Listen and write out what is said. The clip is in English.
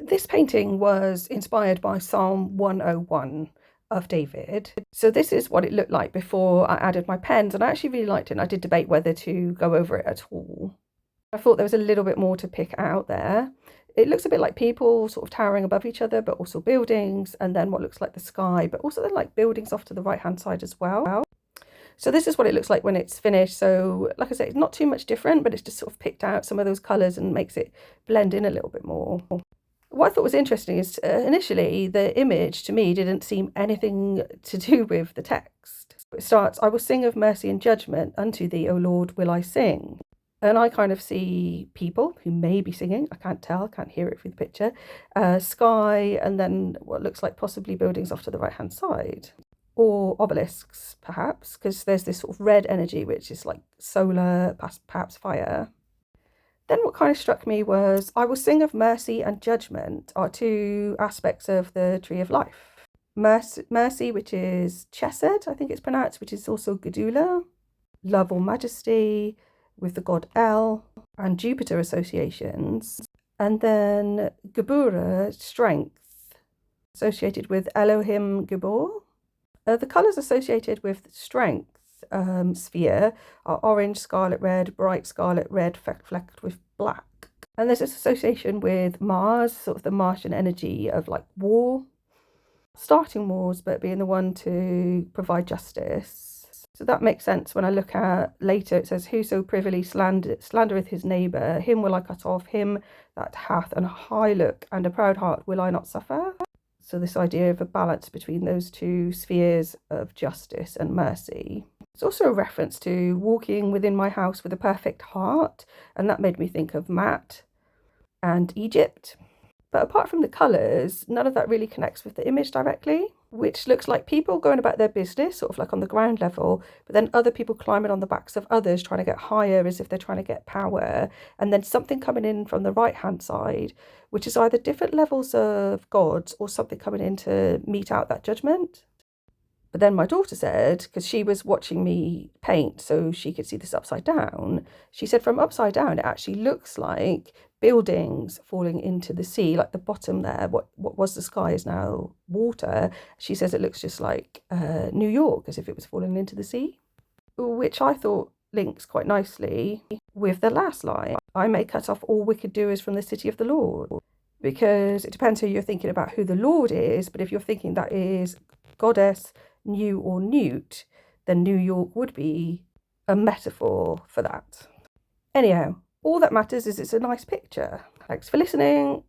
This painting was inspired by Psalm 101 of David. So this is what it looked like before I added my pens, and I actually really liked it, and I did debate whether to go over it at all. I thought there was a little bit more to pick out there. It looks a bit like people sort of towering above each other, but also buildings, and then what looks like the sky, but also then like buildings off to the right-hand side as well. So this is what it looks like when it's finished. So like I say, it's not too much different, but it's just sort of picked out some of those colours and makes it blend in a little bit more. What I thought was interesting is initially the image to me didn't seem anything to do with the text. It starts, I will sing of mercy and judgment, unto thee, O Lord, will I sing. And I kind of see people who may be singing, I can't tell, I can't hear it through the picture, sky, and then what looks like possibly buildings off to the right-hand side. Or obelisks, perhaps, because there's this sort of red energy, which is like solar, perhaps fire. Then what kind of struck me was, I will sing of mercy and judgment are two aspects of the tree of life. Mercy, which is chesed, I think it's pronounced, which is also Gedula, love or majesty, with the god El, and Jupiter associations. And then Gebura, strength, associated with Elohim Gibor. The colours associated with strength sphere are orange, scarlet red, bright scarlet red, flecked with black. And there's this association with Mars, sort of the Martian energy of like war, starting wars, but being the one to provide justice. So that makes sense when I look at later, it says, whoso privily slandereth his neighbour, him will I cut off, him that hath an high look and a proud heart will I not suffer. So this idea of a balance between those two spheres of justice and mercy. It's also a reference to walking within my house with a perfect heart, and that made me think of Matt and Egypt. But apart from the colours, none of that really connects with the image directly, which looks like people going about their business, sort of like on the ground level, but then other people climbing on the backs of others, trying to get higher as if they're trying to get power, and then something coming in from the right-hand side, which is either different levels of gods or something coming in to mete out that judgment. But then my daughter said, because she was watching me paint so she could see this upside down, she said from upside down it actually looks like buildings falling into the sea, like the bottom there, what was the sky is now water. She says it looks just like New York, as if it was falling into the sea, which I thought links quite nicely with the last line, I may cut off all wicked doers from the city of the Lord. Because it depends who you're thinking about who the Lord is, but if you're thinking that is goddess, New or Newt, then New York would be a metaphor for that. Anyhow, all that matters is it's a nice picture. Thanks for listening.